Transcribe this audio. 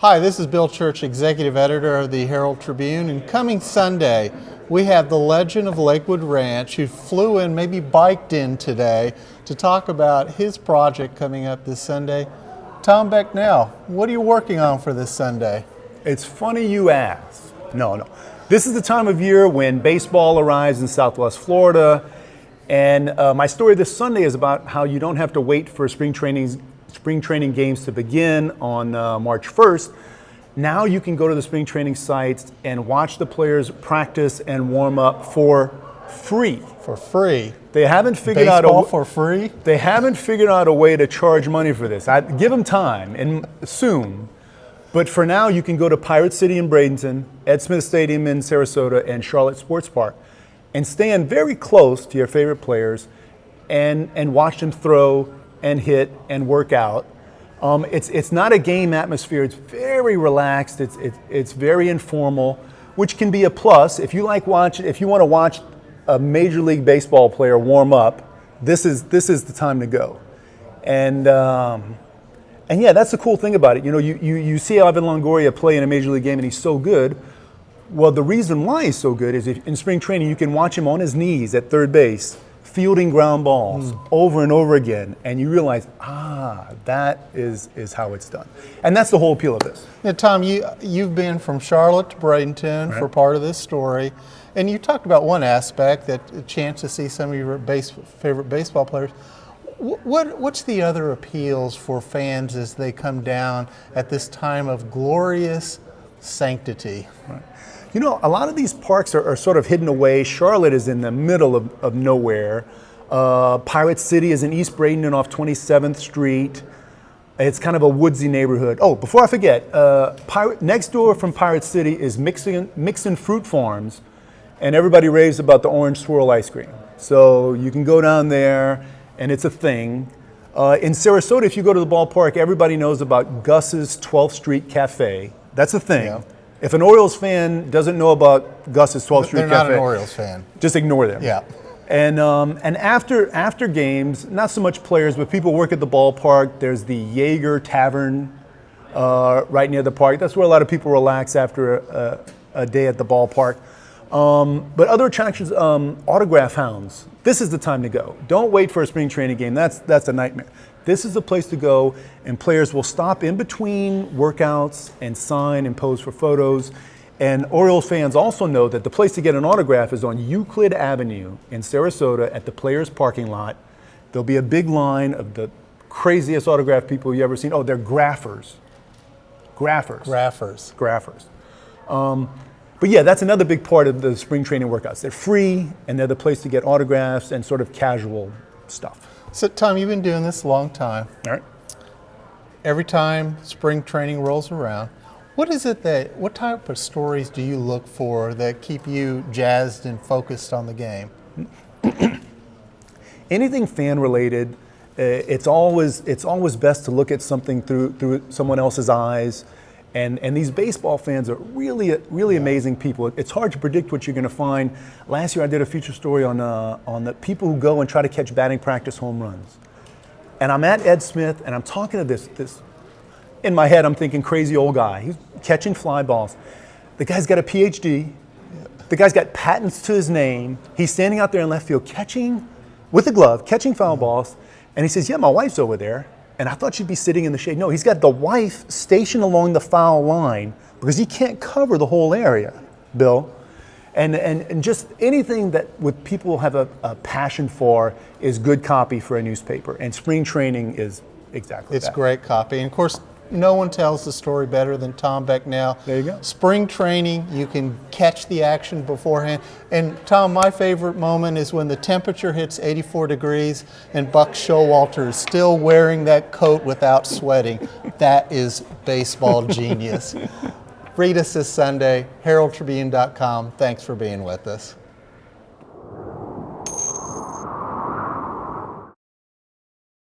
Hi, this is Bill Church, Executive Editor of the Herald-Tribune, and coming Sunday, we have the legend of Lakewood Ranch who flew in, maybe biked in today, to talk about his project coming up this Sunday. Tom Becknell, what are you working on for this Sunday? It's funny you ask. No. This is the time of year when baseball arrives in Southwest Florida, and my story this Sunday is about how you don't have to wait for spring training games to begin on March 1st. Now you can go to the spring training sites and watch the players practice and warm up for free. For free? They haven't figured Baseball for free? They haven't figured out a way to charge money for this. I'd give them time and soon. But for now, you can go to Pirate City in Bradenton, Ed Smith Stadium in Sarasota, and Charlotte Sports Park and stand very close to your favorite players and watch them throw and hit and work out. It's not a game atmosphere. It's very relaxed. It's very informal, which can be a plus if you want to watch a Major League Baseball player warm up. This is the time to go, and yeah, that's the cool thing about it. You know, you see Ivan Longoria play in a Major League game, and he's so good. Well, the reason why he's so good is in spring training you can watch him on his knees at third base, fielding ground balls over and over again, and you realize, that is how it's done. And that's the whole appeal of this. Now, Tom, you've been from Charlotte to Bradenton for part of this story, and you talked about one aspect, that a chance to see some of your favorite baseball players. What's the other appeals for fans as they come down at this time of glorious sanctity? Right. You know, a lot of these parks are sort of hidden away. Charlotte is in the middle of nowhere. Pirate City is in East Bradenton off 27th Street. It's kind of a woodsy neighborhood. Oh, before I forget, next door from Pirate City is Mixon Fruit Farms, and everybody raves about the orange swirl ice cream. So you can go down there, and it's a thing. In Sarasota, if you go to the ballpark, everybody knows about Gus's 12th Street Cafe. That's a thing. Yeah. If an Orioles fan doesn't know about Gus's 12th Street Cafe, they're not an Orioles fan. Just ignore them. Yeah. And after games, not so much players, but people work at the ballpark. There's the Jaeger Tavern right near the park. That's where a lot of people relax after a day at the ballpark. But other attractions, autograph hounds. This is the time to go. Don't wait for a spring training game. That's a nightmare. This is the place to go, and players will stop in between workouts and sign and pose for photos. And Orioles fans also know that the place to get an autograph is on Euclid Avenue in Sarasota at the Players Parking Lot. There'll be a big line of the craziest autograph people you've ever seen. Oh, they're graphers. Graphers. But yeah, that's another big part of the spring training workouts. They're free, and they're the place to get autographs and sort of casual stuff. So, Tom, you've been doing this a long time. All right. Every time spring training rolls around, what type of stories do you look for that keep you jazzed and focused on the game? Anything fan related, it's always best to look at something through someone else's eyes. And these baseball fans are really amazing people. It's hard to predict what you're going to find. Last year I did a feature story on the people who go and try to catch batting practice home runs. And I'm at Ed Smith and I'm talking to this. In my head I'm thinking crazy old guy. He's catching fly balls. The guy's got a PhD. The guy's got patents to his name. He's standing out there in left field catching with a glove, catching foul balls. And he says, yeah, my wife's over there. And I thought she'd be sitting in the shade. No, he's got the wife stationed along the foul line because he can't cover the whole area, Bill. And just anything that with people have a passion for is good copy for a newspaper. And spring training is exactly that. It's great copy. And of course, no one tells the story better than Tom Becknell. There you go. Spring training, you can catch the action beforehand. And Tom, my favorite moment is when the temperature hits 84 degrees and Buck Showalter is still wearing that coat without sweating. That is baseball genius. Read us this Sunday, heraldtribune.com. Thanks for being with us.